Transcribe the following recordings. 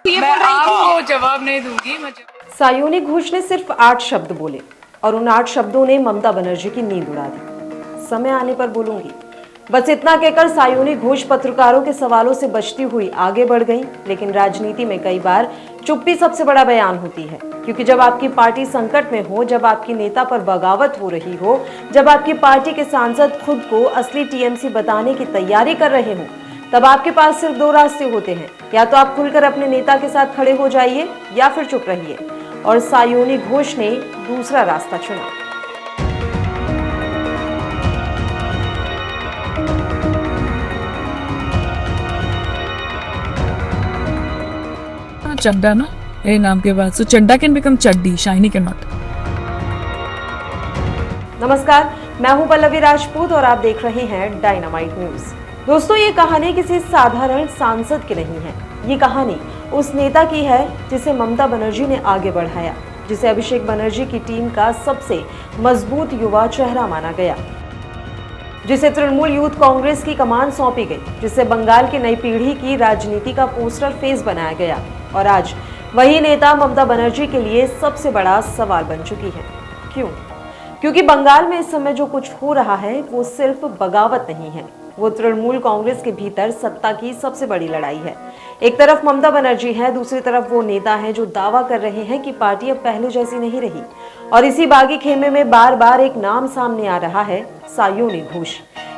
मैं आपको जवाब नहीं दूंगी। सायोनी घोष ने सिर्फ 8 शब्द बोले और उन 8 शब्दों ने ममता बनर्जी की नींद उड़ा दी। समय आने पर बोलूंगी, बस इतना कहकर सायोनी घोष पत्रकारों के सवालों से बचती हुई आगे बढ़ गई। लेकिन राजनीति में कई बार चुप्पी सबसे बड़ा बयान होती है, क्योंकि जब आपकी पार्टी संकट में हो, जब आपकी नेता पर बगावत हो रही हो, जब आपकी पार्टी के सांसद खुद को असली टीएमसी बताने की तैयारी कर रहे हो, तब आपके पास सिर्फ 2 रास्ते होते हैं। या तो आप खुलकर अपने नेता के साथ खड़े हो जाइए या फिर चुप रहिए। और सायोनी घोष ने दूसरा रास्ता चुना। चड्डा ना ए नाम के बाद, सो चड्डा कैन बिकम चड्डी, शाइनी कैन नॉट। नमस्कार, मैं हूं पल्लवी राजपूत और आप देख रहे हैं डायनामाइट न्यूज। दोस्तों, ये कहानी किसी साधारण सांसद की नहीं है। ये कहानी उस नेता की है जिसे ममता बनर्जी ने आगे बढ़ाया, जिसे अभिषेक बनर्जी की टीम का सबसे मजबूत युवा चेहरा माना गया, जिसे तृणमूल यूथ कांग्रेस की कमान सौंपी गई, जिसे बंगाल की नई पीढ़ी की राजनीति का पोस्टर फेस बनाया गया। और आज वही नेता ममता बनर्जी के लिए सबसे बड़ा सवाल बन चुकी है। क्यों? क्योंकि बंगाल में इस समय जो कुछ हो रहा है वो सिर्फ बगावत नहीं है, वो तृणमूल कांग्रेस के भीतर सत्ता की सबसे बड़ी लड़ाई है। एक तरफ ममता बनर्जी है, दूसरी तरफ वो नेता है जो दावा कर रहे हैं कि पार्टी अब पहले जैसी नहीं रही। और इसी बागी खेमे में बार बार एक नाम सामने आ रहा है, सायोनी घोष।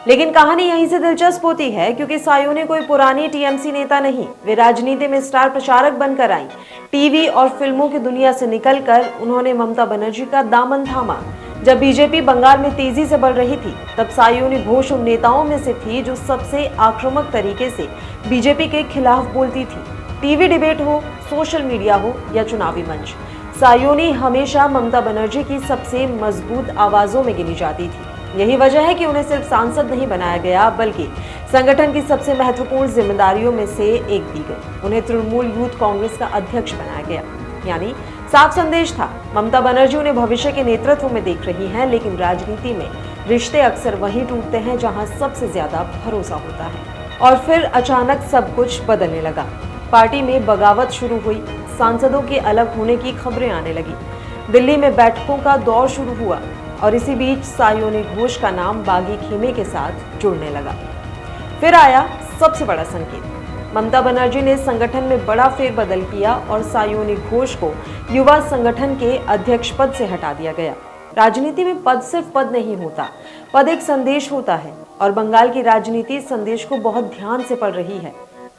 लेकिन कहानी यहीं से दिलचस्प होती है, क्योंकि सायोनी कोई पुरानी टीएमसी नेता नहीं। वे राजनीति में स्टार प्रचारक बनकर आई। टीवी और फिल्मों की दुनिया से निकलकर उन्होंने ममता बनर्जी का दामन थामा। जब बीजेपी बंगाल में तेजी से बढ़ रही थी, तब सायोनी घोष उन नेताओं में से थी जो सबसे आक्रामक तरीके से बीजेपी के खिलाफ बोलती थी। टीवी डिबेट हो, सोशल मीडिया हो या चुनावी मंच, सायोनी हमेशा ममता बनर्जी की सबसे मजबूत आवाजों में गिनी जाती थी। यही वजह है कि उन्हें सिर्फ सांसद नहीं बनाया गया, बल्कि संगठन की सबसे महत्वपूर्ण जिम्मेदारियों में से एक दी गई। उन्हें तृणमूल यूथ कांग्रेस का अध्यक्ष बनाया गया। यानी साफ संदेश था, ममता बनर्जी उन्हें भविष्य के नेतृत्व में देख रही हैं। लेकिन राजनीति में रिश्ते अक्सर वहीं टूटते हैं जहां सबसे ज्यादा भरोसा होता है। और फिर अचानक सब कुछ बदलने लगा। पार्टी में बगावत शुरू हुई, सांसदों के अलग होने की खबरें आने लगी, दिल्ली में बैठकों का दौर शुरू हुआ और इसी बीच सायोनी घोष का नाम बागी खेमे के साथ जुड़ने लगा। फिर आया सबसे बड़ा संकेत। ममता बनर्जी ने संगठन में बड़ा फेरबदल किया और सायोनी घोष को युवा संगठन के अध्यक्ष पद से हटा दिया गया। राजनीति में पद सिर्फ पद नहीं होता, पद एक संदेश होता है। और बंगाल की राजनीति इस संदेश को बहुत ध्यान से पढ़ रही है।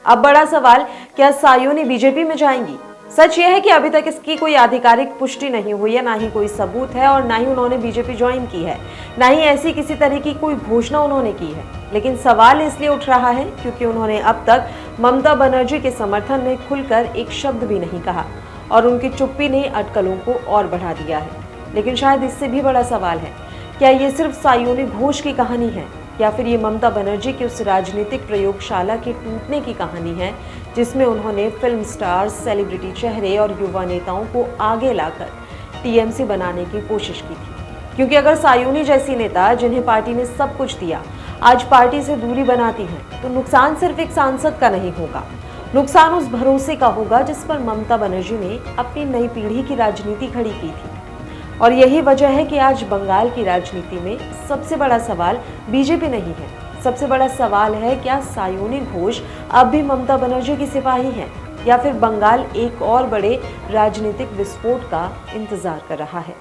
अब बड़ा सवाल, क्या सायोनी बीजेपी में जाएंगी? सच यह है कि अभी तक इसकी कोई आधिकारिक पुष्टि नहीं हुई है, ना ही कोई सबूत है और ना ही उन्होंने बीजेपी ज्वाइन की है, ना ही ऐसी किसी तरह की कोई घोषणा उन्होंने की है। लेकिन सवाल इसलिए उठ रहा है क्योंकि उन्होंने अब तक ममता बनर्जी के समर्थन में खुलकर एक शब्द भी नहीं कहा और उनकी चुप्पी ने अटकलों को और बढ़ा दिया है। लेकिन शायद इससे भी बड़ा सवाल है, क्या ये सिर्फ सायोनी घोष की कहानी है या फिर ये ममता बनर्जी की उस राजनीतिक प्रयोगशाला के टूटने की कहानी है जिसमें उन्होंने फिल्म स्टार, सेलिब्रिटी चेहरे और युवा नेताओं को आगे लाकर टीएमसी बनाने की कोशिश की थी। क्योंकि अगर सायोनी जैसी नेता, जिन्हें पार्टी ने सब कुछ दिया, आज पार्टी से दूरी बनाती है, तो नुकसान सिर्फ एक सांसद का नहीं होगा, नुकसान उस भरोसे का होगा जिस पर ममता बनर्जी ने अपनी नई पीढ़ी की राजनीति खड़ी की थी। और यही वजह है कि आज बंगाल की राजनीति में सबसे बड़ा सवाल बीजेपी नहीं है, सबसे बड़ा सवाल है, क्या सायोनी घोष अब भी ममता बनर्जी की सिपाही हैं या फिर बंगाल एक और बड़े राजनीतिक विस्फोट का इंतजार कर रहा है।